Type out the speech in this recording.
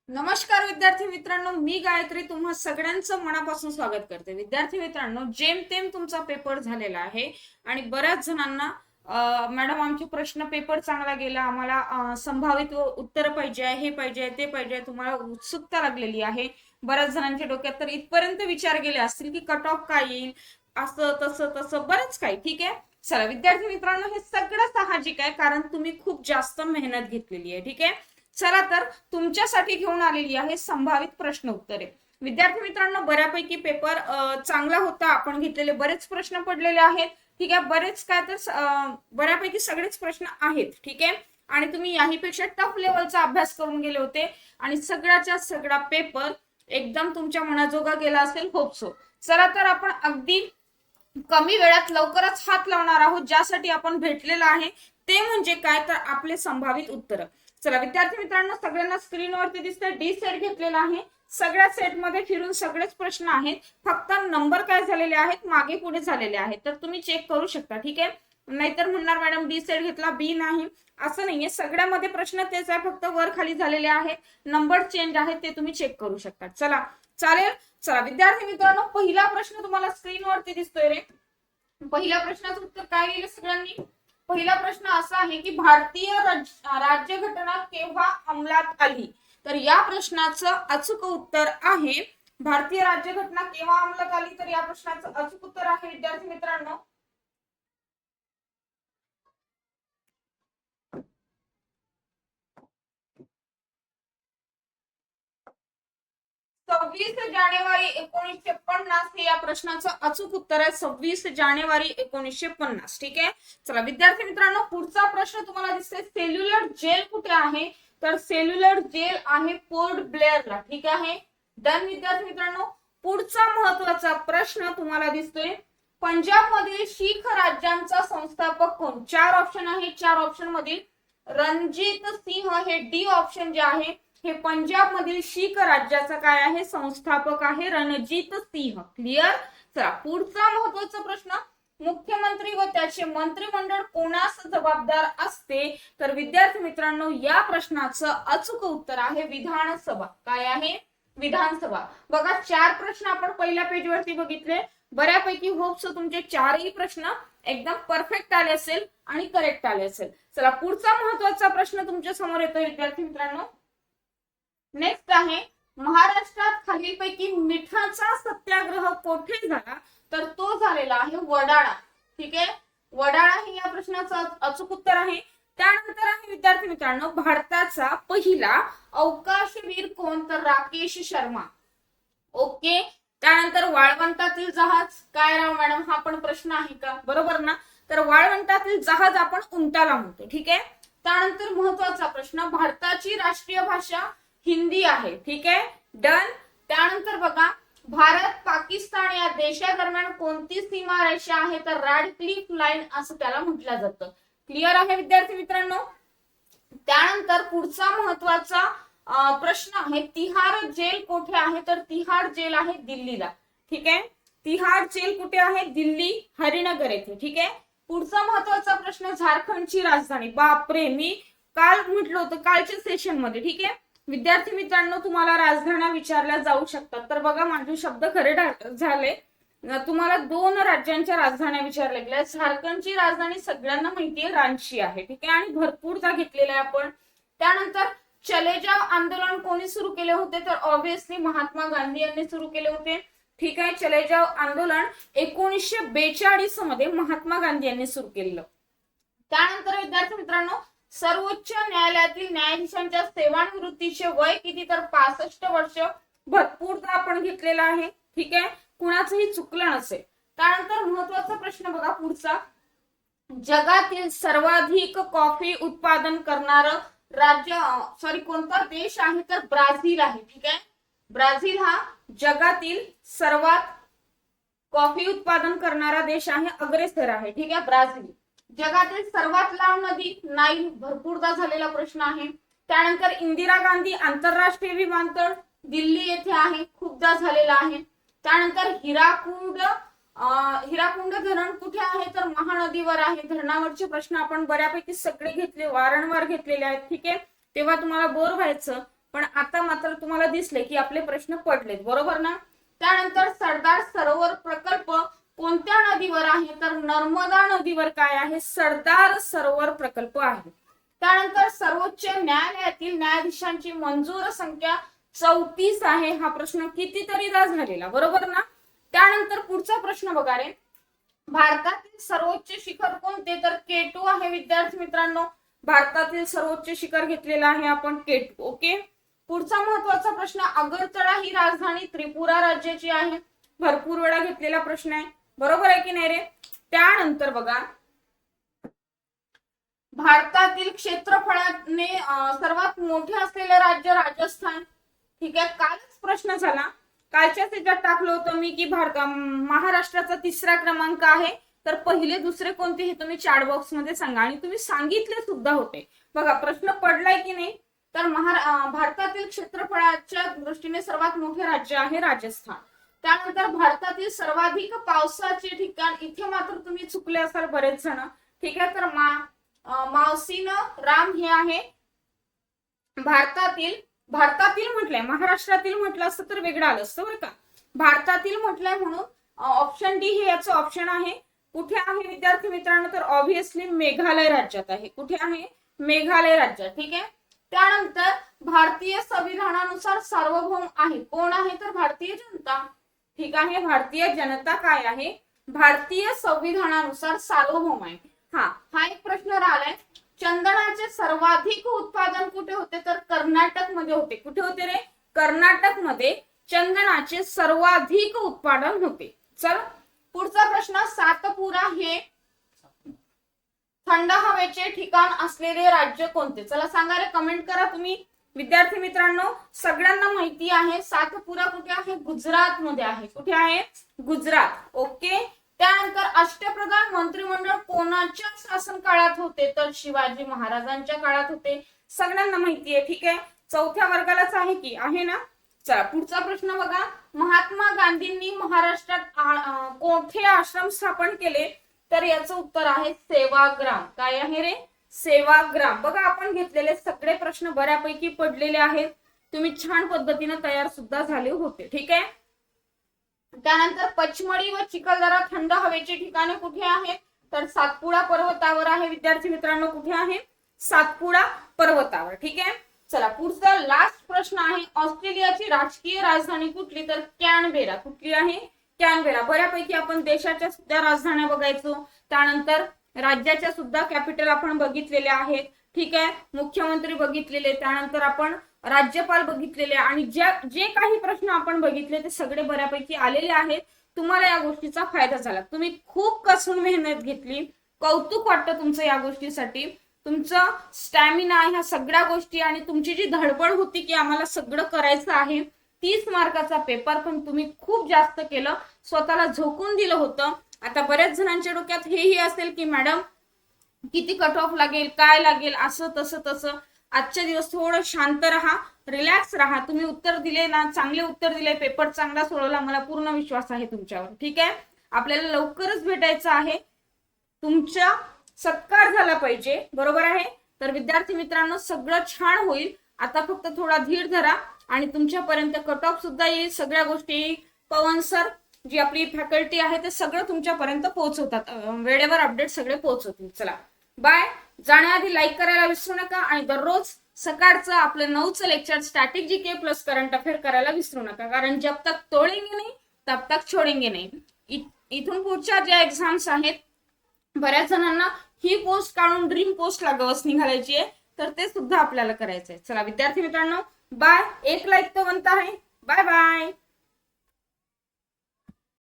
नमस्कार विद्यार्थी मित्रांनो, मी गायत्री तुम्हा सगळ्यांचं मनापासून स्वागत करते. विद्यार्थी मित्रांनो, जेमतेम तुमचा पेपर झालेला आहे आणि बऱ्याच जणांना मॅडम आमचे प्रश्न पेपर चांगला गेला, आम्हाला संभावित उत्तर पाहिजे आहे, हे पाहिजे आहे, ते पाहिजे आहे, तुम्हाला उत्सुकता लागलेली आहे. बऱ्याच जणांच्या डोक्यात तर इथपर्यंत विचार गेले असतील की कट ऑफ काय येईल, असं तसं तसं बरंच काही. ठीक आहे, चला विद्यार्थी मित्रांनो, हे सगळं साहजिक आहे कारण तुम्ही खूप जास्त मेहनत घेतलेली आहे. ठीक आहे, चला तर तुमच्यासाठी घेऊन आलेली आहे संभावित प्रश्न उत्तरे. विद्यार्थी मित्रांनो, बऱ्यापैकी पेपर चांगला होता, आपण घेतलेले बरेच प्रश्न पडलेले आहेत. ठीक आहे, बरेच काय तर बऱ्यापैकी सगळेच प्रश्न आहेत. ठीक आहे, आणि तुम्ही याहीपेक्षा टफ लेवलचा अभ्यास करून गेले होते आणि सगळ्याचा सगळा पेपर एकदम तुमच्या मनाजोगा गेला असेल, होप सो. चला तर आपण अगदी कमी वेळात लवकरच हात लावणार आहोत, ज्यासाठी आपण भेटलेलं आहे ते म्हणजे काय तर आपले संभावित उत्तर. चला विद्यार्थी मित्रांनो, सगळ्यांना स्क्रीनवरती दिसतंय डी सेट घेतलेला आहे. सगळ्या सेटमध्ये फिरून सगळेच प्रश्न आहेत, फक्त नंबर काय झालेले आहेत, मागे पुढे झालेले आहेत, तर तुम्ही चेक करू शकता. ठीक आहे, नाहीतर म्हणणार मॅडम डी सेट घेतला बी नाही, असं नाहीये. सगळ्यामध्ये प्रश्न तेच आहे, फक्त वर खाली झालेले आहेत, नंबर चेंज आहेत, ते तुम्ही चेक करू शकता. चला चालेल. चला विद्यार्थी मित्रांनो, पहिला प्रश्न तुम्हाला स्क्रीनवरती दिसतोय रे. पहिल्या प्रश्नाचं उत्तर काय लिहिलं सगळ्यांनी? पहिला प्रश्न असा आहे की भारतीय राज्यघटना केव्हा अंमलात आली? तर या प्रश्नाचं अचूक उत्तर आहे भारतीय राज्यघटना केव्हा अंमलात आली, तर या प्रश्नाचं अचूक उत्तर आहे विद्यार्थी मित्रांनो 26 जानेवारी 1950 हे या प्रश्नाचं अचूक उत्तर आहे. 26 जानेवारी 1950. ठीक आहे, चला विद्यार्थी मित्रांनो, पुढचा प्रश्न तुम्हाला दिसतोय सेल्युलर जेल कुठे आहे? तर सेल्युलर जेल आहे पोर्ट ब्लेअरला. ठीक आहे, डन विद्यार्थी मित्रांनो. पुढचा महत्वाचा प्रश्न तुम्हाला दिसतोय पंजाब मधील शीख राज्यांचा संस्थापक कोण? 4 ऑप्शन आहे, 4 ऑप्शन मधील रणजित सिंह हे डी ऑप्शन जे आहे हे पंजाब मधील शीख राज्याचा काय आहे, संस्थापक आहे रणजित सिंह. क्लिअर. चला पुढचा महत्वाचा प्रश्न, मुख्यमंत्री व त्याचे मंत्रिमंडळ कोणास जबाबदार असते? तर विद्यार्थी मित्रांनो, या प्रश्नाचं अचूक उत्तर आहे विधानसभा. काय आहे? विधानसभा. बघा 4 प्रश्न आपण पहिल्या पेजवरती बघितले, बऱ्यापैकी होप सो तुमचे 4ही प्रश्न एकदम परफेक्ट आले असेल आणि करेक्ट आले असेल. चला पुढचा महत्वाचा प्रश्न तुमच्या समोर येतो विद्यार्थी मित्रांनो. नेक्स्ट आहे महाराष्ट्रात खालीलपैकी मिठाचा सत्याग्रह कोठे झाला? तर तो झालेला आहे वडाळा. ठीक आहे, वडाळा हे या प्रश्नाचं अचूक उत्तर आहे. त्यानंतर आहे विद्यार्थी मित्रांनो, भारताचा पहिला अवकाशवीर कोण? तर राकेश शर्मा. ओके. त्यानंतर वाळवंटातील जहाज काय राव मॅडम, हा पण प्रश्न आहे का? बरोबर ना, तर वाळवंटातील जहाज आपण उंटाला म्हणतो. ठीक आहे, त्यानंतर महत्वाचा प्रश्न, भारताची राष्ट्रीय भाषा हिंदी आहे. ठीक आहे, डन. त्यानंतर बघा, भारत पाकिस्तान या देशादरम्यान कोणती सीमारेषा आहे? तर रॅडक्लिफ लाईन असं त्याला म्हटलं जातं. क्लिअर आहे विद्यार्थी मित्रांनो. त्यानंतर पुढचा महत्वाचा प्रश्न आहे तिहार जेल कुठे आहे? तर तिहार जेल आहे दिल्लीला. ठीक आहे, तिहार जेल कुठे आहे? दिल्ली हरिनगर येथे. ठीक आहे, पुढचा महत्वाचा प्रश्न, झारखंडची राजधानी. बापरे, मी काल म्हटलं होतं कालच्या सेशन मध्ये. ठीक आहे विद्यार्थी मित्रांनो, तुम्हाला राजधान्या विचारल्या जाऊ शकतात, तर बघा माझे शब्द खरे झाले. तुम्हाला 2 राज्यांच्या राजधान्या विचारल्या गेल्या. झारखंडची राजधानी सगळ्यांना माहितीये रांची आहे. ठीक आहे, आणि भरपूरदा घेतलेला आहे आपण. त्यानंतर चले जाव आंदोलन कोणी सुरू केले होते? तर ऑब्विसली महात्मा गांधी यांनी सुरू केले होते. ठीक आहे, चले जाव आंदोलन 1942 मध्ये महात्मा गांधी यांनी सुरू केलेलं. त्यानंतर विद्यार्थी मित्रांनो, सर्वोच्च न्यायालयातील न्यायाधीशांच्या सेवानिवृत्तीचे वय किती? तर 65 वर्ष. भरपूरदा आपण घेतलेला आहे. ठीक आहे, कुणाचंही चुकलं नसेल. त्यानंतर महत्वाचा प्रश्न बघा पुढचा, जगातील सर्वाधिक कॉफी उत्पादन करणार राज्य कोणता देश आहे? तर ब्राझील आहे. ठीक आहे, ब्राझील हा जगातील सर्वात कॉफी उत्पादन करणारा देश आहे, अग्रेसर आहे. ठीक आहे, ब्राझील. जगातील सर्वात लांब नदी नाईल, भरपूरदा झालेला प्रश्न आहे. त्यानंतर इंदिरा गांधी आंतरराष्ट्रीय विमानतळ दिल्ली येथे आहे, खूपदा झालेला आहे. त्यानंतर हिराकुंड धरण कुठे आहे? तर महानदीवर आहे. धरणावरचे प्रश्न आपण बऱ्यापैकी सगळे घेतले, वारंवार घेतलेले आहेत. ठीक आहे, तेव्हा तुम्हाला बोर व्हायचं, पण आता मात्र तुम्हाला दिसले की आपले प्रश्न पडलेत, बरोबर ना. त्यानंतर सरदार सरोवर प्रकल्प कोणत्या नदीवर आहे, तर नर्मदा नदीवर काय आहे, सरदार सरोवर प्रकल्प आहे. त्यानंतर सर्वोच्च न्यायालयातील न्यायाधीशांची मंजूर संख्या 34 आहे. हा प्रश्न कितीतरीदा झालेला, बरोबर ना. त्यानंतर पुढचा प्रश्न बघा रे, भारतातील सर्वोच्च शिखर कोणते, तर K2 आहे विद्यार्थी मित्रांनो. भारतातील सर्वोच्च शिखर घेतलेला आहे आपण K2. ओके. पुढचा महत्वाचा प्रश्न, अगरतळा ही राजधानी त्रिपुरा राज्याची आहे. भरपूर वेळा घेतलेला प्रश्न आहे, बरोबर आहे की नाही रे. त्यानंतर बघा, भारतातील क्षेत्रफळाने सर्वात मोठे असलेले राज्य राजस्थान. ठीक आहे, कालच प्रश्न झाला, कालच्याच याच्यात टाकलं होतं मी की महाराष्ट्राचा 3रा क्रमांक आहे, तर पहिले दुसरे कोणते हे तुम्ही चॅट बॉक्स मध्ये सांगा. आणि तुम्ही सांगितले सुद्धा होते. बघा प्रश्न पडलाय की नाही, तर भारतातील क्षेत्रफळाच्या दृष्टीने सर्वात मोठे राज्य आहे राजस्थान. त्यानंतर भारतातील सर्वाधिक पावसाचे ठिकाण, इथे मात्र तुम्ही चुकले असाल बरेच जण. ठीक आहे, तर मावसीन राम हे आहे भारतातील म्हटलंय, महाराष्ट्रातील म्हटलं असतं तर वेगळं आलं असतं बरं का. भारतातील म्हटलंय म्हणून ऑप्शन डी हे याचं ऑप्शन आहे. कुठे आहे विद्यार्थी मित्रांनो, तर ऑब्व्हियसली मेघालय राज्यात आहे. कुठे आहे, मेघालय राज्यात. ठीक आहे. त्यानंतर भारतीय संविधानानुसार सार्वभौम आहे कोण आहे, तर भारतीय जनता. ठीक आहे, भारतीय जनता काय आहे, भारतीय संविधानानुसार सार्वभौम आहे. हा एक प्रश्न राहिलाय, चंदनाचे सर्वाधिक उत्पादन कुठे होते, तर कर्नाटक मध्ये होते. कुठे होते रे, कर्नाटक मध्ये चंदनाचे सर्वाधिक उत्पादन होते. चल पुढचा प्रश्न, सातपुरा हे थंड हवेचे ठिकाण असलेले राज्य कोणते. चला सांगा रे, कमेंट करा तुम्ही विद्यार्थी मित्रांनो. सगळ्यांना माहिती आहे सातपुरा कुठे आहे, गुजरात मध्ये आहे. कुठे आहे, गुजरात. ओके. त्यानंतर अष्टप्रधान मंत्रिमंडळ कोणाच्या शासन काळात होते, तर शिवाजी महाराजांच्या काळात होते. सगळ्यांना माहिती आहे. ठीक आहे, 4थ्या वर्गालाच आहे की आहे ना. चला पुढचा प्रश्न बघा, महात्मा गांधींनी महाराष्ट्रात कोठे आश्रम स्थापन केले, तर याचं उत्तर आहे सेवाग्राम. काय आहे रे, सेवाग्राम. बघा आपण घेतलेले सगळे प्रश्न बऱ्यापैकी पडलेले आहेत. तुम्ही छान पद्धतीने तयार सुद्धा झाले होते. ठीक आहे. त्यानंतर पचमढी व चिखलदरा थंड हवेचे ठिकाणे कुठे आहेत, तर सातपुडा पर्वतावर आहे विद्यार्थी मित्रांनो. कुठे आहे, सातपुडा पर्वतावर. ठीक आहे. चला पुढचा लास्ट प्रश्न आहे, ऑस्ट्रेलियाची राजकीय राजधानी कुठली, तर कॅनबेरा. कुठली आहे, कॅनबेरा. बऱ्यापैकी आपण देशाच्या सुद्धा राजधान्या बघायचो, त्यानंतर राज्याच्या सुद्धा कॅपिटल आपण बघितलेले आहेत. ठीक आहे, मुख्यमंत्री बघितलेले, त्यानंतर आपण राज्यपाल बघितलेले, आणि जे काही प्रश्न आपण बघितले ते सगळे बऱ्यापैकी आलेले आहेत. तुम्हाला या गोष्टीचा फायदा झाला, तुम्ही खूप कसून मेहनत घेतली, कौतुक वाटतं तुमचं या गोष्टीसाठी. तुमचं स्टॅमिना, ह्या सगळ्या गोष्टी आणि तुमची जी धडपड होती की आम्हाला सगळं करायचं आहे, 30 मार्काचा पेपर पण तुम्ही खूप जास्त केलं, स्वतःला झोकून दिलं होतं. आता बऱ्याच जणांच्या डोक्यात हेही असेल की मॅडम किती कट ऑफ लागेल, काय लागेल, असं तसं. आजच्या दिवस थोडं शांत राहा, रिलॅक्स राहा. तुम्ही उत्तर दिले ना, चांगले उत्तर दिले, पेपर चांगला सोडवला, मला पूर्ण विश्वास आहे तुमच्यावर. ठीक आहे, आपल्याला लवकरच भेटायचं आहे, तुमचा सत्कार झाला पाहिजे, बरोबर आहे. तर विद्यार्थी मित्रांनो सगळं छान होईल. आता फक्त थोडा धीर धरा आणि तुमच्यापर्यंत कट ऑफ सुद्धा येईल, सगळ्या गोष्टी पवन सर जी आपली फॅकल्टी आहे ते सगळं तुमच्यापर्यंत पोहोचवतात, वेळेवर अपडेट सगळे पोहोचवतील. चला बाय. जाण्याआधी लाईक करायला विसरू नका आणि दररोज सकाळचं आपलं 9चं lecture static GK plus current affair करायला विसरू नका, कारण जब तक तोडेंगे नाही तब तक छोडेंगे नाही. इथून पुढच्या ज्या एक्झाम्स आहेत, बऱ्याच जणांना ही पोस्ट काढून ड्रीम पोस्ट लागवस निघालायची आहे, तर ते सुद्धा आपल्याला करायचंय. चला विद्यार्थी मित्रांनो बाय. एक लाईक तो बनता आहे. Bye bye.